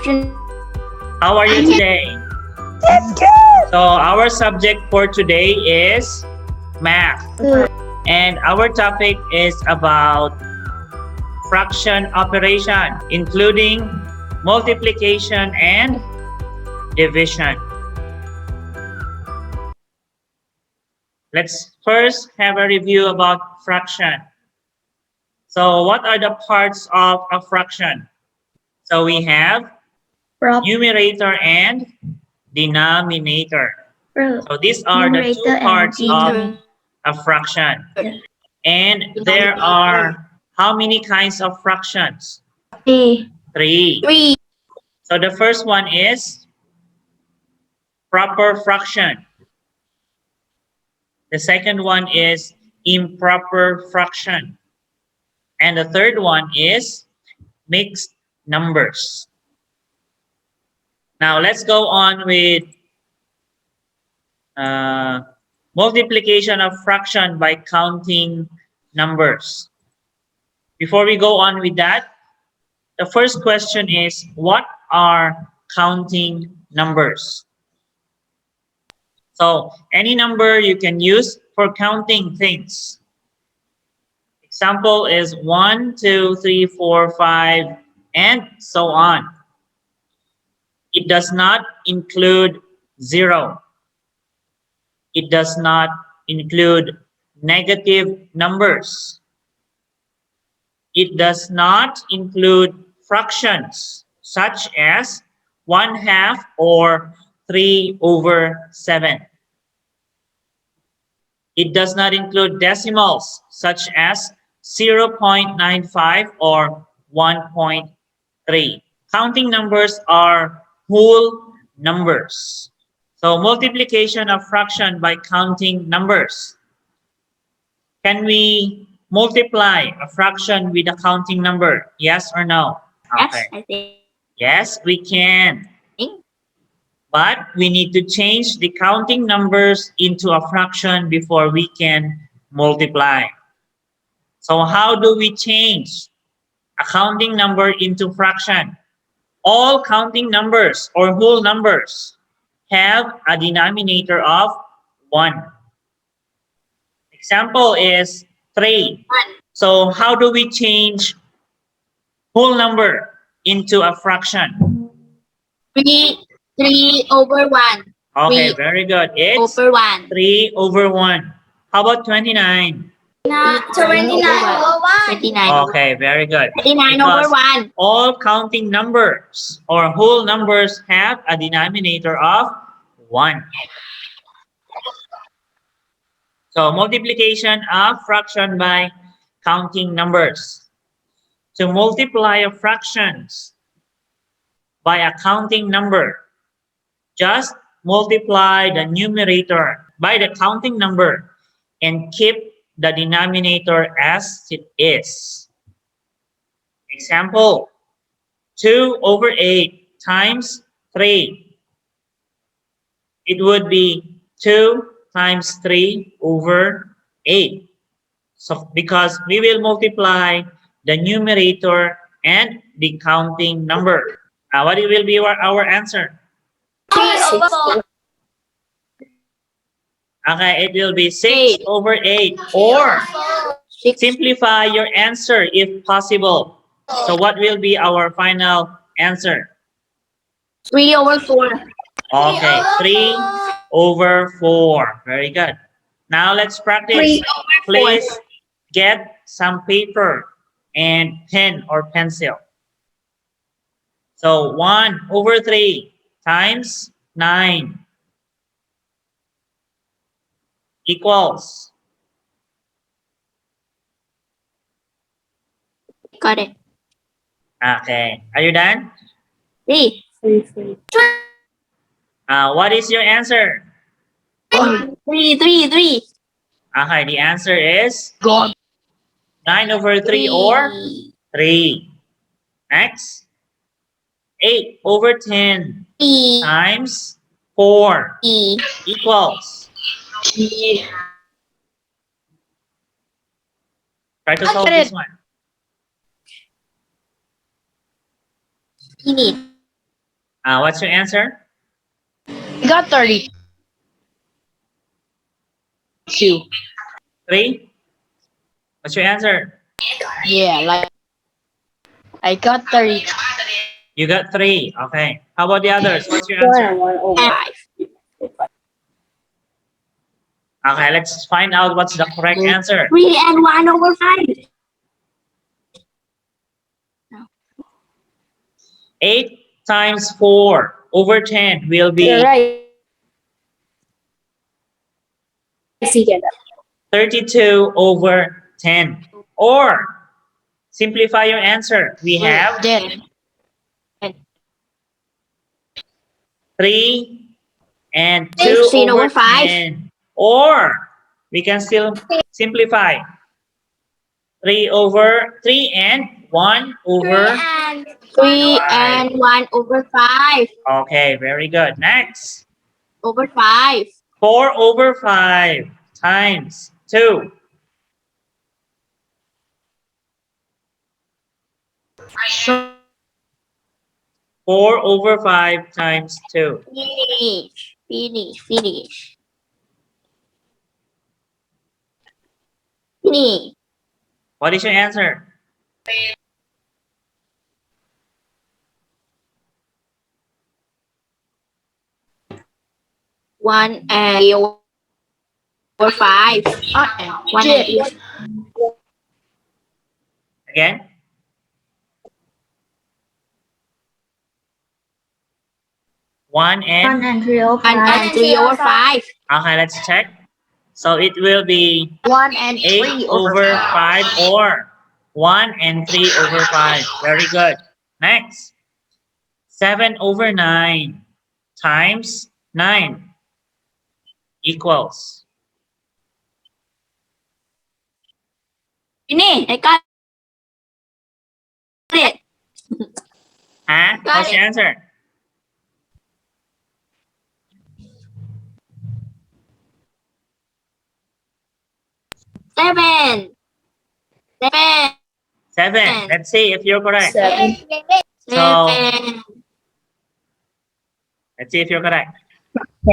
afternoon. How are you today? So our subject for today is math. And our topic is about fraction operation, including multiplication and division. Let's first have a review about fraction. So what are the parts of a fraction? So we have numerator and denominator. So these are the two parts of a fraction. And there are how many kinds of fractions? Three. So the first one is proper fraction. The second one is improper fraction. And the third one is mixed numbers. Now let's go on with multiplication of fraction by counting numbers. Before we go on with that, the first question is, what are counting numbers? So any number you can use for counting things. Example is 1, 2, 3, 4, 5, and so on. It does not include 0. It does not include negative numbers. It does not include fractions such as 1/2 or 3/7. It does not include decimals such as 0.95 or 1.3. Counting numbers are whole numbers. So multiplication of fraction by counting numbers. Can we multiply a fraction with a counting number? Yes or no? Yes, I think. Yes, we can. But we need to change the counting numbers into a fraction before we can multiply. So how do we change a counting number into fraction? All counting numbers or whole numbers have a denominator of 1. Example is 3. So how do we change whole number into a fraction? 3/1. Okay, very good. It's Over 1. 3/1. How about 29? 29. Okay, very good. 29/1. All counting numbers or whole numbers have a denominator of 1. So multiplication of fraction by counting numbers. To multiply a fractions by a counting number, just multiply the numerator by the counting number and keep the denominator as it is. Example, 2/8 times 3. It would be 2 times 3/8. So because we will multiply the numerator and the counting number. What will be our answer? 3/4. Okay, it will be 6/8. Or simplify your answer if possible. So what will be our final answer? 3/4. Okay, 3/4. Very good. Now let's practice. 3/4. Please get some paper and pen or pencil. So 1/3 times 9 equals. Got it. Okay, are you done? 3. What is your answer? 3. Okay, the answer is God. 9/3 or 3. Next, 8/10 times 4 equals. Try to solve this one. Minute. What's your answer? I got 32. 3? What's your answer? Yeah, like I got 32. You got 3. Okay. How about the others? What's your 4 answer? and 1 over 5. Okay, let's find out what's the correct answer. 3 and 1 over 5. 8 times 4 over 10 will be You're right. See that. 32 over 10. Or simplify your answer. We have Then 3 and 2 16 over over 5. 10. Or we can still simplify. 3 and 1 over 3 5. and 1 over 5. Okay, very good. Next. Over 5. 4 over 5 times 2. 4 over 5 times 2. Finish. Finish. Finish. Finish. What is your answer? One and 3 over 5. One and 3. Again? One and 3 over 1 and 3 over 5. okay, let's check. So it will be 1 and 8 3 over 5 or 1 and 3 over 5. Very good. Next. 7 over 9 times 9 equals. Finish. I got it. Huh? What's your answer? Seven. 7. 7. Let's see if you're correct. 7. So 7. let's see if you're correct.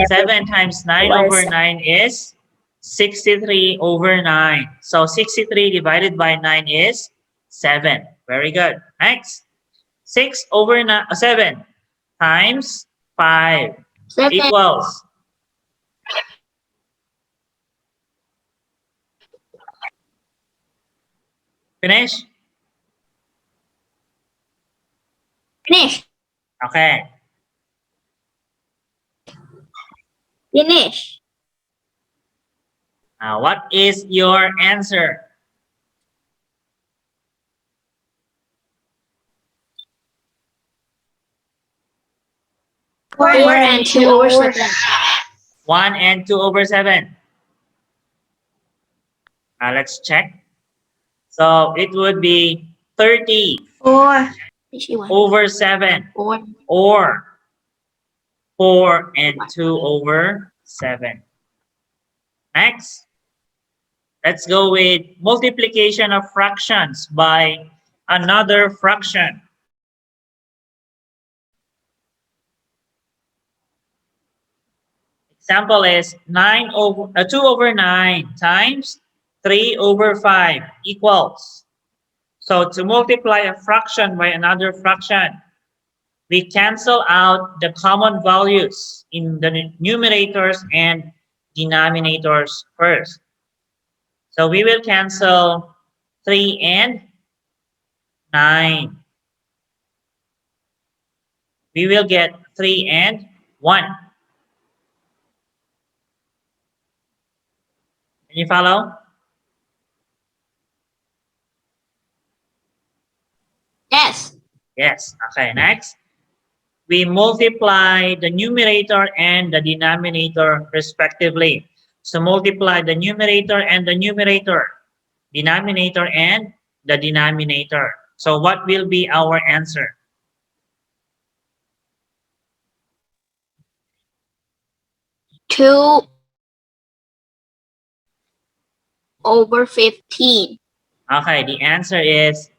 7 times 9 over 9 is 63 over 9. So 63 divided by 9 is 7. Very good. Next. 6 over 7 times 5 7. equals. Finish? Finish. Okay. Finish. Now, what is your answer? 4 and 2 over 7. 1 and 2 over 7. Let's check. So it would be 30 over 7 4. or 4 and 2 over 7. Next, let's go with multiplication of fractions by another fraction. Example is 2 over 9 times 3 over 5 equals. So to multiply a fraction by another fraction, we cancel out the common values in the numerators and denominators first. So we will cancel 3 and 9. We will get 3 and 1. Can you follow? Yes. Yes. Okay, next. We multiply the numerator and the denominator respectively. So multiply the numerator and the numerator, denominator and the denominator. So what will be our answer? Two over 15. Okay, the answer is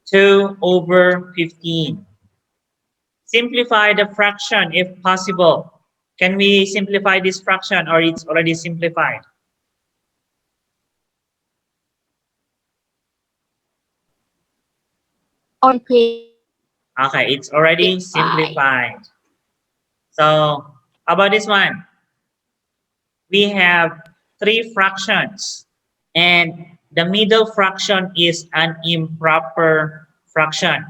2 over 15. simplify the fraction if possible. Can we simplify this fraction or it's already simplified? On page Okay, it's already 5. simplified. So how about this one? We have three fractions and the middle fraction is an improper fraction.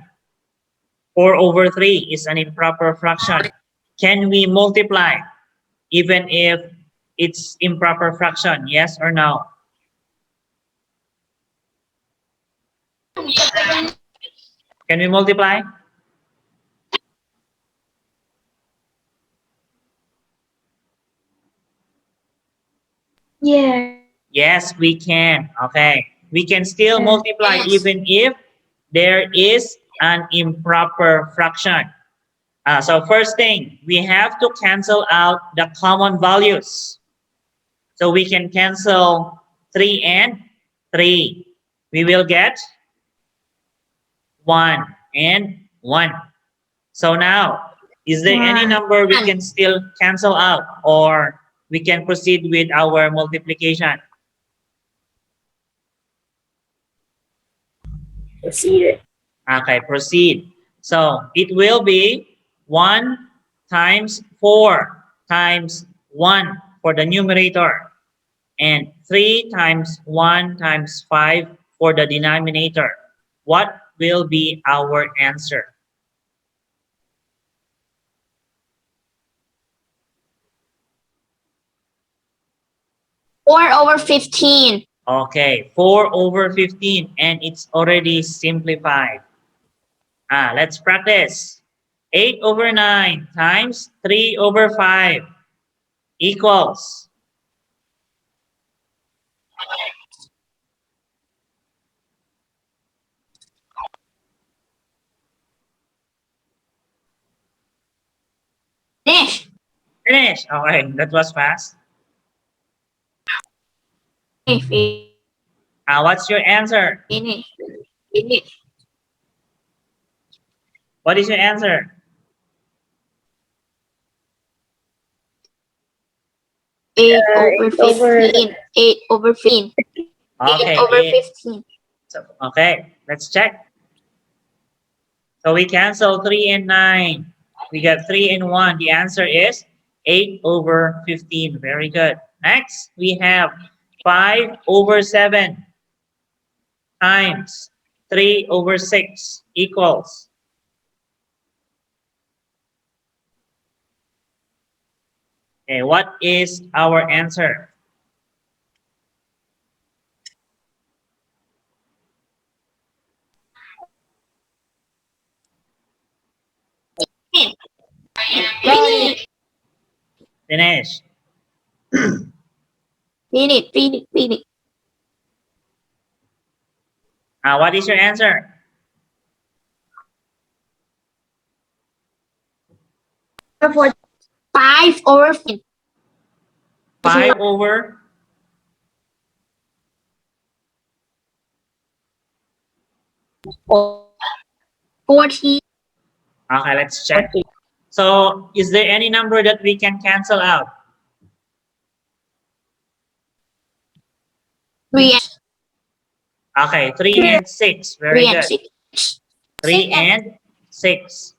4/3 is an improper fraction. Can we multiply even if it's improper fraction? Yes or no? Can we multiply? Yeah. Yes, we can. Okay. We can still multiply even if there is an improper fraction. So first thing, we have to cancel out the common values. So we can cancel 3 and 3. We will get 1 and 1. So now, is there any number we can still cancel out or we can proceed with our multiplication? Proceed. Okay, proceed. So it will be 1 times 4 times 1 for the numerator and 3 times 1 times 5 for the denominator. What will be our answer? Four over 15. Okay, 4/15 and it's already simplified. Let's practice. 8/9 times 3/5 equals. Finish. Finish. Okay, that was fast. Finish. What's your answer? Finish. Finish. What is your answer? 8/15. 8/15. Okay, 8/15. So, okay, let's check. So we cancel 3 and 9. We got 3 and 1. The answer is 8/15. Very good. Next, we have 5/7 times 3/6 equals. Okay, what is our answer? Finish. Finish. Finish. Finish. Finish. What is your answer? 5/15. 5 over 40. Okay, let's check. So is there any number that we can cancel out? 3 Okay, 3 and 6. Very and good. 6. 3 and 6.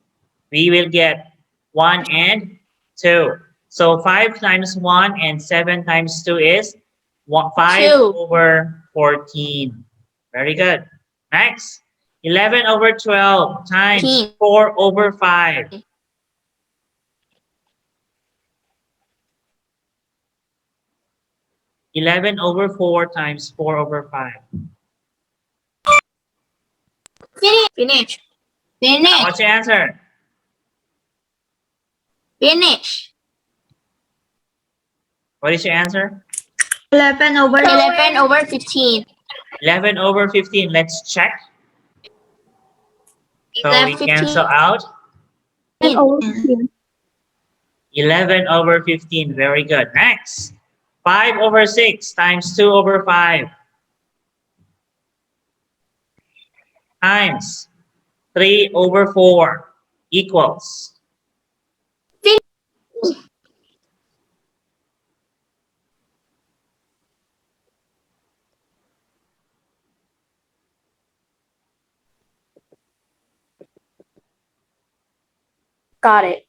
We will get 1 and 2. So 5 times 1 and 7 times 2 is 5/14. Very good. Next, 11/12 times 4/5. 11/4 times 4/5. Finish. Finish. Finish. What's your answer? Finish. What is your answer? 11/15. 11/15. Let's check. So we 11/15. cancel out. 11/15. Very good. Next, 5/6 times 2/5 times 3/4. equals. Got it.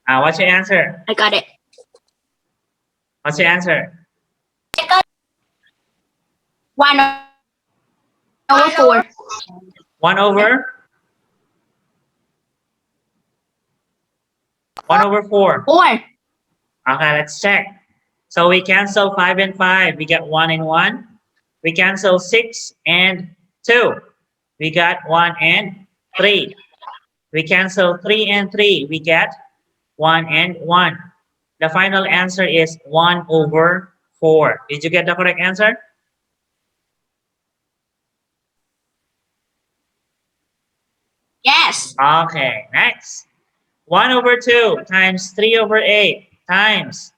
What's your answer? I got it. What's your answer? 1/4. 1 over? 1 over 4. 4. Okay, let's check. So we cancel 5 and 5. We get 1 and 1. We cancel 6 and 2. We got 1 and 3. We cancel 3 and 3. We get 1 and 1. The final answer is 1 over 4. Did you get the correct answer? Yes. Okay, next. 1 over 2 times 3 over 8 times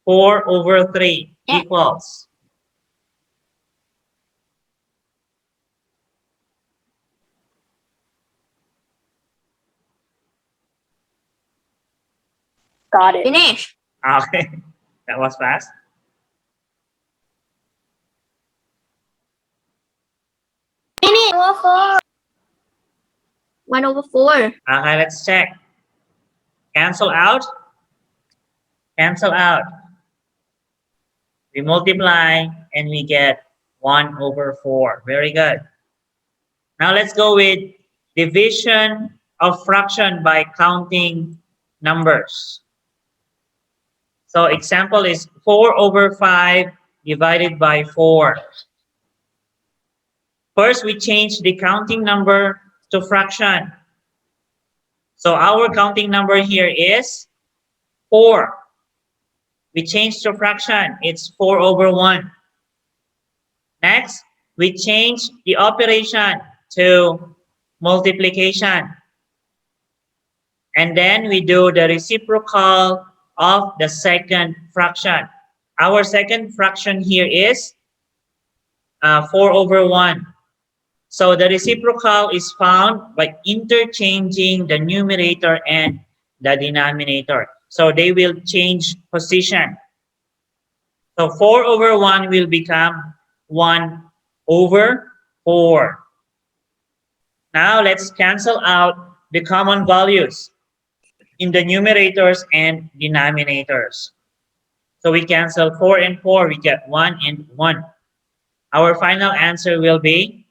4 over 3 equals. Got it. Finish. Okay, that was fast. Finish. 1/4. Okay, let's check. Cancel out. Cancel out. We multiply and we get 1 over 4. Very good. Now let's go with division of fraction by counting numbers. So example is 4 over 5 divided by 4. First, we change the counting number to fraction. So our counting number here is 4. We change to fraction. It's 4 over 1. Next, we change the operation to multiplication. And then we do the reciprocal of the second fraction. Our second fraction here is 4 over 1. So the reciprocal is found by interchanging the numerator and the denominator. So they will change position. So 4 over 1 will become 1 over 4. Now let's cancel out the common values in the numerators and denominators. So we cancel 4 and 4, we get 1 and 1. Our final answer will be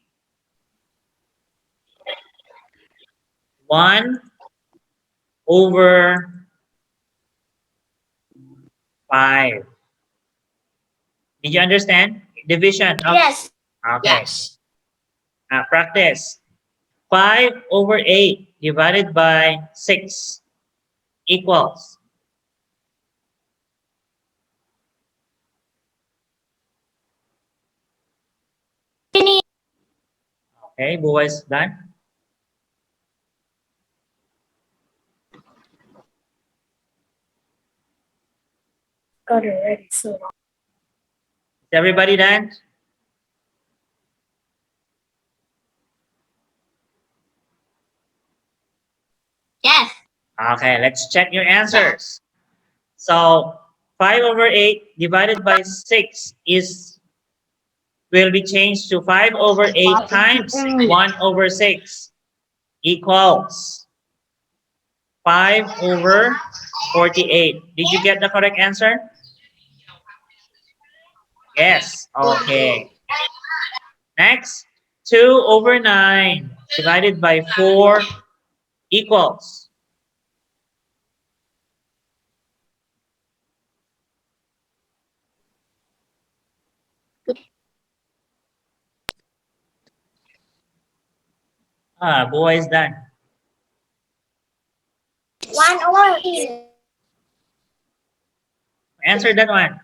1 over 5. Did you understand? Division of... Yes. Okay. Yes. Practice. 5 over 8 divided by 6 equals. Finish. Okay, boys, done. Got it ready. So. Is everybody done? Yes. Okay, let's check your answers. So 5 over 8 divided by 6 will be changed to 5 over 8 times 1 over 6 equals 5 over 48. Did you get the correct answer? Yes. Okay. Next, 2 over 9 divided by 4 equals. Boys, done. 1/8. Answer that one.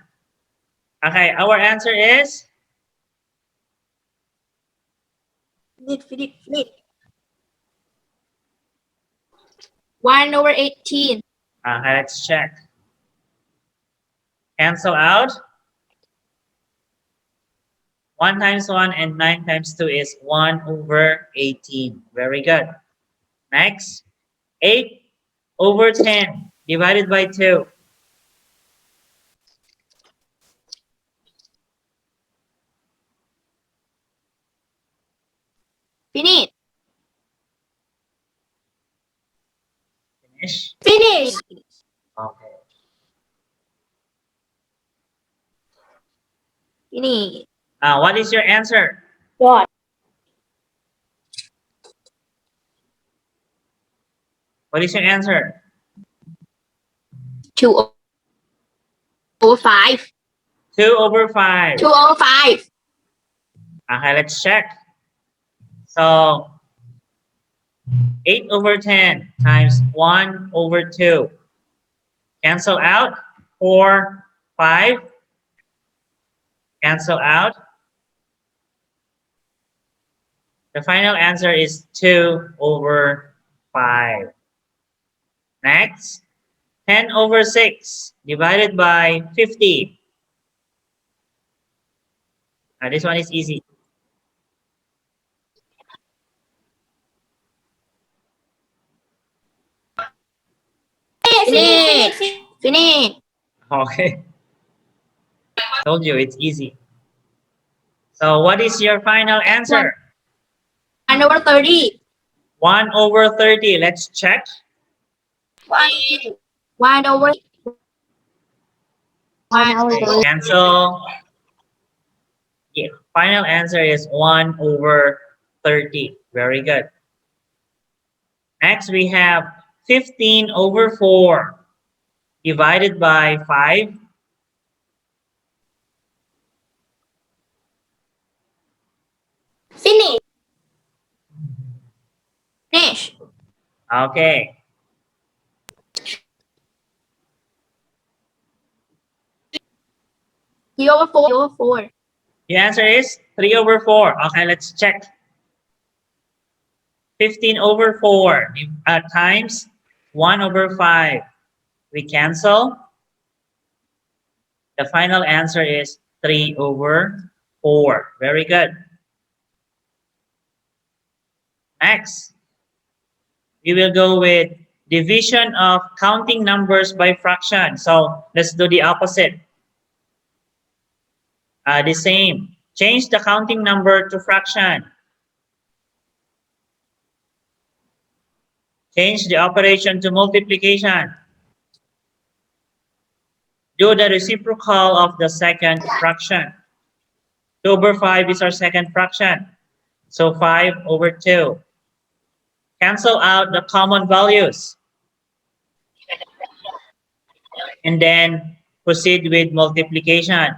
Okay, our answer is Flip. 1/18. let's check. Cancel out. 1 times 1 and 9 times 2 is 1 over 18. Very good. Next, 8 over 10 divided by 2. Finish. Finish. Finish. Okay. Finish. What is your answer? What? What is your answer? 2/5. 2 over 5. 2/5. Okay, let's check. So 8 over 10 times 1 over 2. Cancel out. 4, 5. Cancel out. The final answer is 2 over 5. Next, 10 over 6 divided by 50. This one is easy. Finish. Finish. Okay, told you it's easy. So what is your final answer? 1/30. 1 over 30. Let's check. 1/1 1/30. Cancel. Yeah, final answer is 1 over 30. Very good. Next, we have 15 over 4 divided by 5. Finish. Finish. Okay. Three over 4. The answer is 3 over 4. Okay, let's check. 15 over 4 times 1 over 5. We cancel. The final answer is 3 over 4. Very good. Next, we will go with division of counting numbers by fraction. So let's do the opposite. The same. Change the counting number to fraction. Change the operation to multiplication. Do the reciprocal of the second fraction. 2 over 5 is our second fraction. So 5 over 2. Cancel out the common values. And then proceed with multiplication.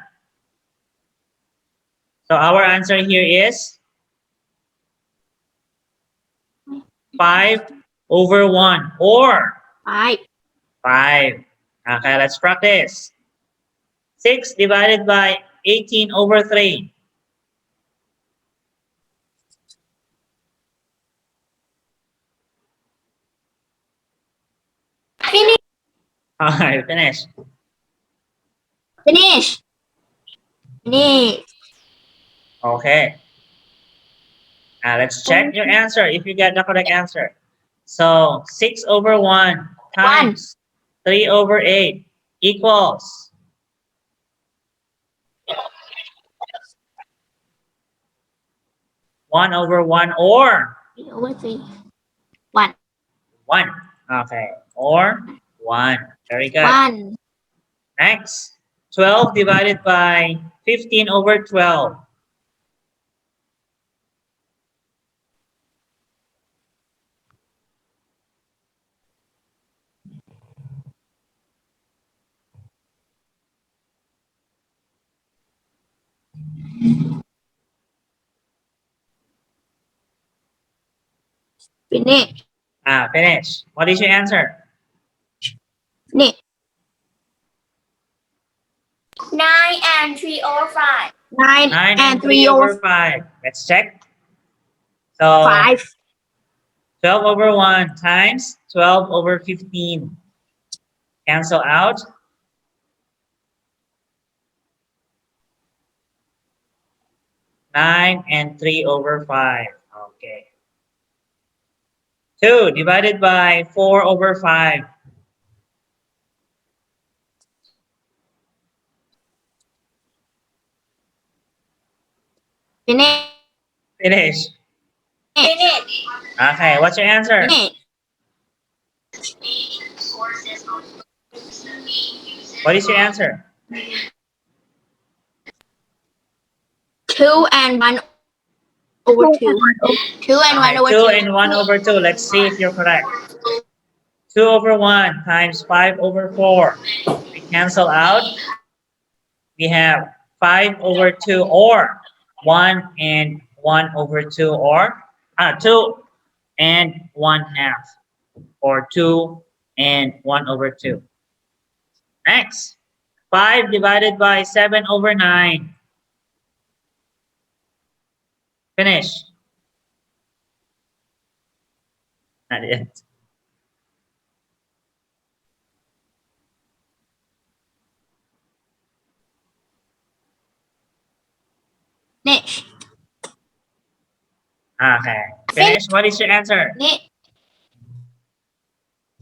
So our answer here is 5 over 1 or 5. 5. Okay, let's practice. 6 divided by 18 over 3. Finish. Alright, finish. Finish. Finish. Okay. Let's check your answer if you get the correct answer. So 6 over 1 times 3 over 8 equals 1 over 1 or 3 over 3. 1. 1. Okay, or 1. Very good. 1. Next, 12 divided by 15 over 12. Finish. Finish. What is your answer? Finish. 9 and 3 over 5. 9 9 and 3 over 5. Let's check. So 5. 12 over 1 times 12 over 15. Cancel out. 9 and 3 over 5. Okay. 2 divided by 4 over 5. Finish. Finish. Finish. Okay, what's your answer? Finish. What is your answer? 2 and 1 over 2. 2 and 1 Okay, over 2 2. and 1 over 2. Let's see if you're correct. 2 over 1 times 5 over 4. We cancel out. We have 5 over 2 or 1 and 1 over 2 or 2 and 1 half or 2 and 1 over 2. Next, 5 divided by 7 over 9. Finish. Not yet. Finish. Okay. Finish. What is your answer? Finish.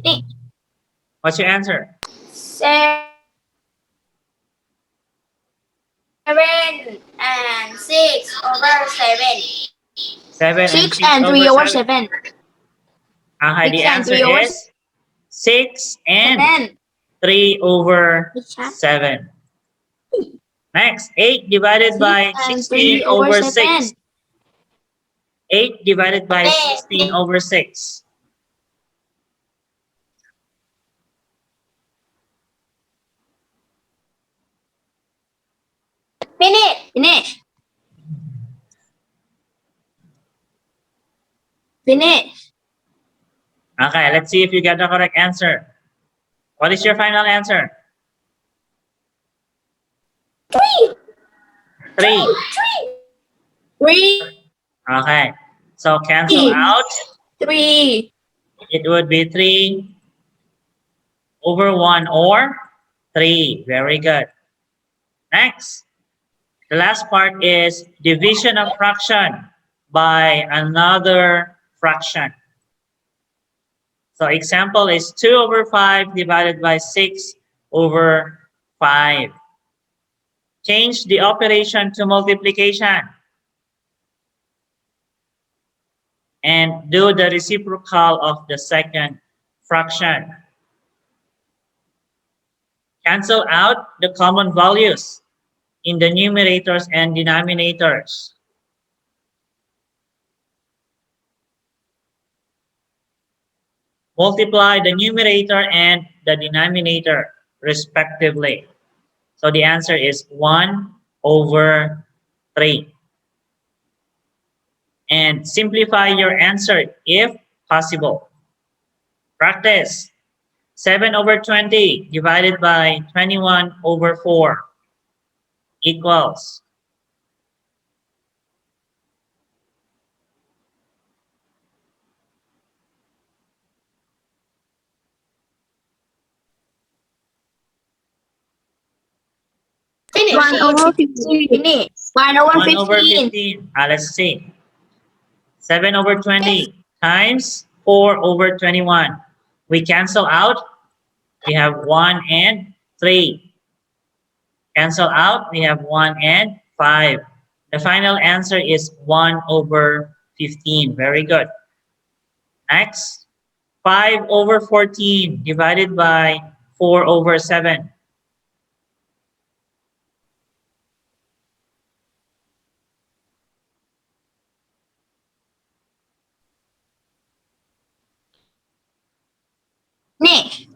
Finish. What's your answer? 7 and 6 over 7. 7 and 6 6 and 3 over over 7. 7. Okay, 6 the and answer 3 over is 6 and 7. 3 over Six 7. Next, 8 divided by and 16 3 over over 7. 6. 8 divided by 16 Finish. over 6. Finish. Finish. Finish. Okay, let's see if you get the correct answer. What is your final answer? 3. 3. 3. Okay, so cancel out. 3. It would be 3 over 1 or 3. Very good. Next, the last part is division of fraction by another fraction. So example is 2 over 5 divided by 6 over 5. Change the operation to multiplication and do the reciprocal of the second fraction. Cancel out the common values in the numerators and denominators. Multiply the numerator and the denominator respectively. So the answer is 1 over 3. And simplify your answer if possible. Practice. 7 over 20 divided by 21 over 4 equals. Finish. 1 over 15. Finish. 1 over 1 over 15. 15. Let's see. 7 over 20 times 4 over 21. We cancel out. We have 1 and 3. Cancel out. We have 1 and 5. The final answer is 1 over 15. Very good. Next, 5 over 14 divided by 4 over 7. Finish.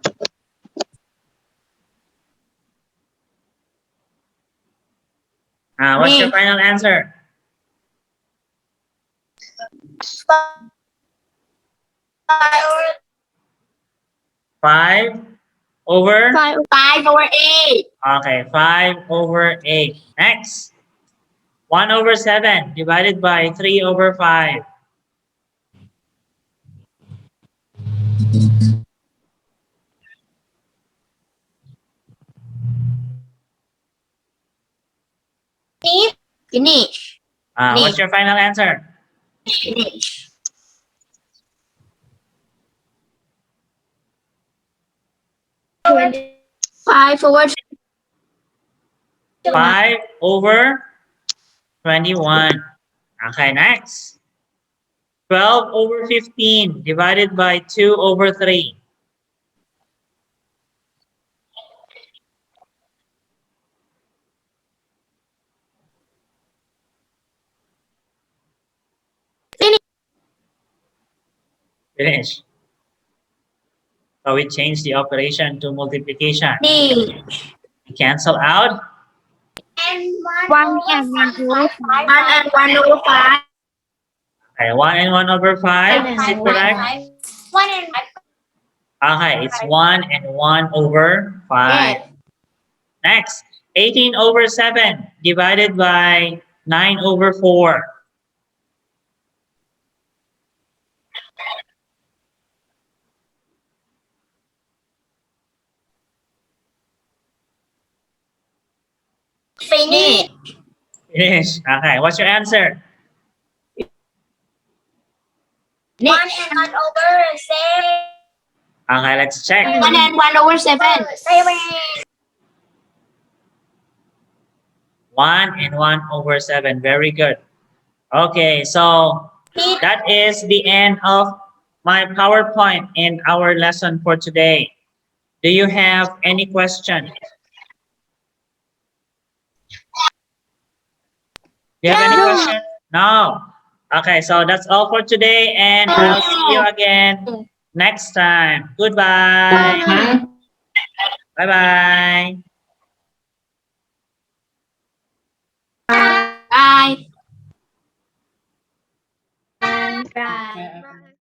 What's your Finish. final answer? 5 over? 5 over 8. Okay, 5 over 8. Next, 1 over 7 divided by 3 over 5. Finish. What's your final answer? Finish. 5 over 5 over 21. Okay, next. 12 over 15 divided by 2 over 3. Finish. So we change the operation to multiplication. D. We cancel out. And 1 and 1 over 5. 1 and 1 over 5. Okay, 1 and 1 over 5. Is it correct? 1 and 5. Okay, it's 1 and 1 over 5. Yes. Next, 18 over 7 divided by 9 over 4. Finish. Finish. Okay, what's your answer? 1 and 1 over 7. Okay, let's check. 1 and 1 over 7. 1 and 1 over 7. Very good. Okay, so that is the end of my PowerPoint in our lesson for today. Do you have any question? Do you have any question? No. Okay, so that's all for today, and I'll see you again next time. Goodbye. Bye-bye. Bye. Bye.